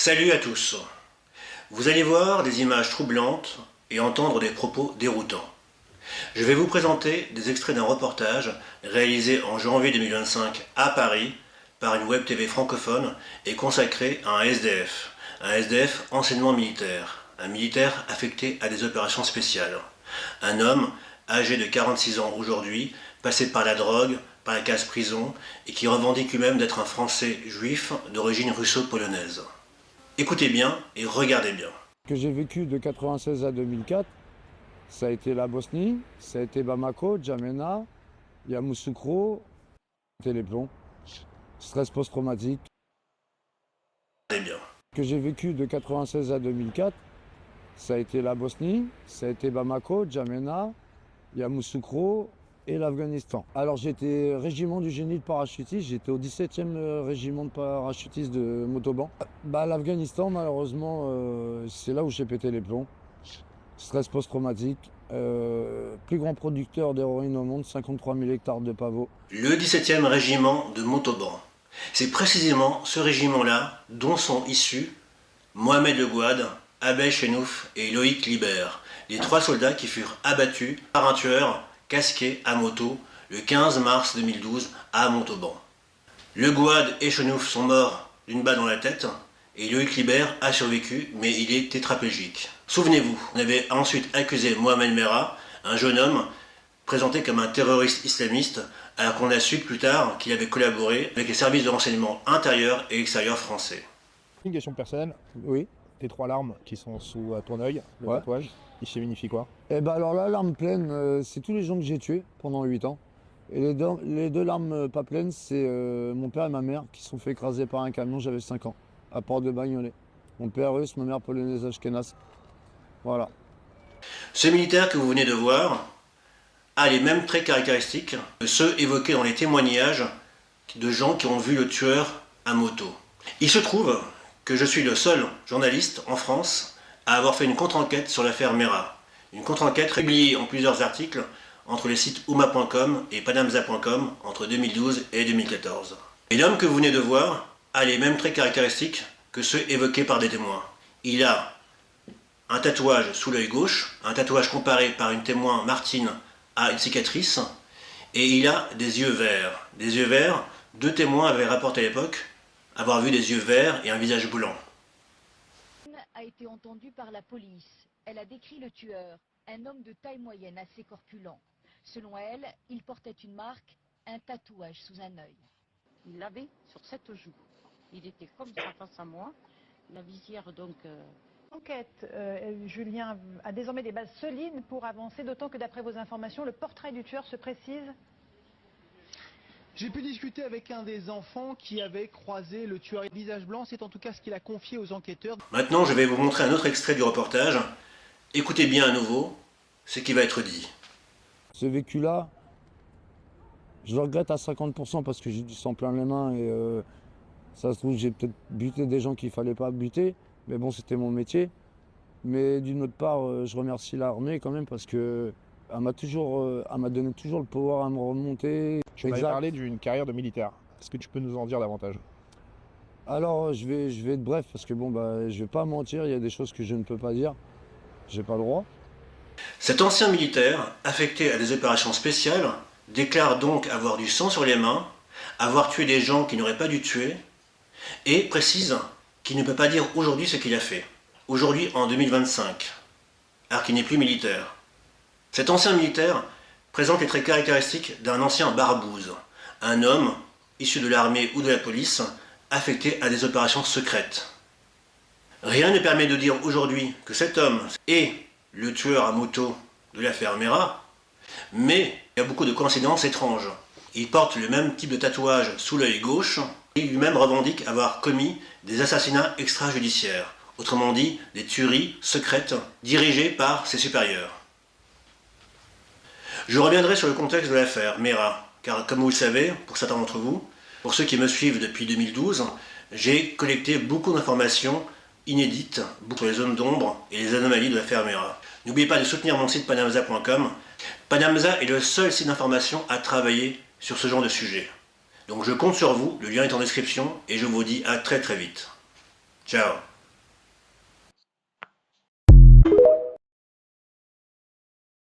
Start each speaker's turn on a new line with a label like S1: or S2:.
S1: Salut à tous. Vous allez voir des images troublantes et entendre des propos déroutants. Je vais vous présenter des extraits d'un reportage réalisé en janvier 2025 à Paris par une web TV francophone et consacré à un SDF anciennement militaire, un militaire affecté à des opérations spéciales, un homme âgé de 46 ans aujourd'hui, passé par la drogue, par la case prison et qui revendique lui-même d'être un Français juif d'origine russo-polonaise. Écoutez bien et regardez bien.
S2: Que j'ai vécu de 96 à 2004, ça a été la Bosnie, ça a été Bamako, Djamena, Yamoussoukro, c'était les plombs, stress post-traumatique.
S1: Regardez bien.
S2: Que j'ai vécu de 96 à 2004, ça a été la Bosnie, ça a été Bamako, Djamena, Yamoussoukro et l'Afghanistan. Alors j'étais régiment du génie de parachutistes, j'étais au 17e régiment de parachutistes de Montauban. L'Afghanistan, malheureusement, c'est là où j'ai pété les plombs. Stress post-traumatique, plus grand producteur d'héroïne au monde, 53 000 hectares de pavots.
S1: Le 17e régiment de Montauban. C'est précisément ce régiment-là dont sont issus Mohamed Le Gouad, Abel Chenouf et Loïc Libert, les 3 soldats qui furent abattus par un tueur casqué à moto le 15 mars 2012 à Montauban. Le Gouad et Chenouf sont morts d'une balle dans la tête et Loïc Libert a survécu mais il est tétraplégique. Souvenez-vous, on avait ensuite accusé Mohamed Merah, un jeune homme présenté comme un terroriste islamiste, alors qu'on a su plus tard qu'il avait collaboré avec les services de renseignement intérieur et extérieur français.
S3: Une question personnelle.
S2: Oui.
S3: Tes 3 larmes qui sont sous ton œil, le
S2: Ouais.
S3: tatouage, il signifie quoi?
S2: Alors la larme pleine, c'est tous les gens que j'ai tués pendant 8 ans. Et les deux larmes pas pleines, c'est mon père et ma mère qui se sont fait écraser par un camion, j'avais 5 ans, à Port de Bagnolet. Mon père russe, ma mère polonaise ashkénaze. Voilà.
S1: Ce militaire que vous venez de voir a les mêmes traits caractéristiques que ceux évoqués dans les témoignages de gens qui ont vu le tueur à moto. Il se trouve que je suis le seul journaliste en France à avoir fait une contre-enquête sur l'affaire Merah. Une contre-enquête publiée en plusieurs articles entre les sites ouma.com et panamza.com entre 2012 et 2014. Et l'homme que vous venez de voir a les mêmes traits caractéristiques que ceux évoqués par des témoins. Il a un tatouage sous l'œil gauche, un tatouage comparé par une témoin Martine à une cicatrice, et il a des yeux verts. Des yeux verts, 2 témoins avaient rapporté à l'époque avoir vu des yeux verts et un visage blanc.
S4: A été entendue par la police. Elle a décrit le tueur, un homme de taille moyenne assez corpulent. Selon elle, il portait une marque, un tatouage sous un œil.
S5: Il l'avait sur cette joue. Il était comme ça face à moi. La visière donc...
S6: L'enquête, Julien, a désormais des bases solides pour avancer, d'autant que d'après vos informations, le portrait du tueur se précise.
S7: J'ai pu discuter avec un des enfants qui avait croisé le tueur visage blanc. C'est en tout cas ce qu'il a confié aux enquêteurs.
S1: Maintenant, je vais vous montrer un autre extrait du reportage. Écoutez bien à nouveau ce qui va être dit.
S2: Ce vécu-là, je le regrette à 50% parce que j'ai du sang plein les mains et ça se trouve, j'ai peut-être buté des gens qu'il ne fallait pas buter. Mais bon, c'était mon métier. Mais d'une autre part, je remercie l'armée quand même parce qu'elle m'a donné toujours le pouvoir à me remonter.
S3: Tu m'avais parlé d'une carrière de militaire. Est-ce que tu peux nous en dire davantage?
S2: Alors, je vais être bref parce que bon, je vais pas mentir, il y a des choses que je ne peux pas dire. J'ai pas le droit.
S1: Cet ancien militaire, affecté à des opérations spéciales, déclare donc avoir du sang sur les mains, avoir tué des gens qu'il n'aurait pas dû tuer, et précise qu'il ne peut pas dire aujourd'hui ce qu'il a fait. Aujourd'hui, en 2025, alors qu'il n'est plus militaire. Cet ancien militaire présente les traits caractéristiques d'un ancien barbouze, un homme issu de l'armée ou de la police, affecté à des opérations secrètes. Rien ne permet de dire aujourd'hui que cet homme est le tueur à moto de l'affaire Merah, mais il y a beaucoup de coïncidences étranges. Il porte le même type de tatouage sous l'œil gauche, et lui-même revendique avoir commis des assassinats extrajudiciaires, autrement dit des tueries secrètes dirigées par ses supérieurs. Je reviendrai sur le contexte de l'affaire Merah, car comme vous le savez, pour certains d'entre vous, pour ceux qui me suivent depuis 2012, j'ai collecté beaucoup d'informations inédites sur les zones d'ombre et les anomalies de l'affaire Merah. N'oubliez pas de soutenir mon site panamza.com. Panamza est le seul site d'information à travailler sur ce genre de sujet. Donc je compte sur vous, le lien est en description et je vous dis à très vite. Ciao.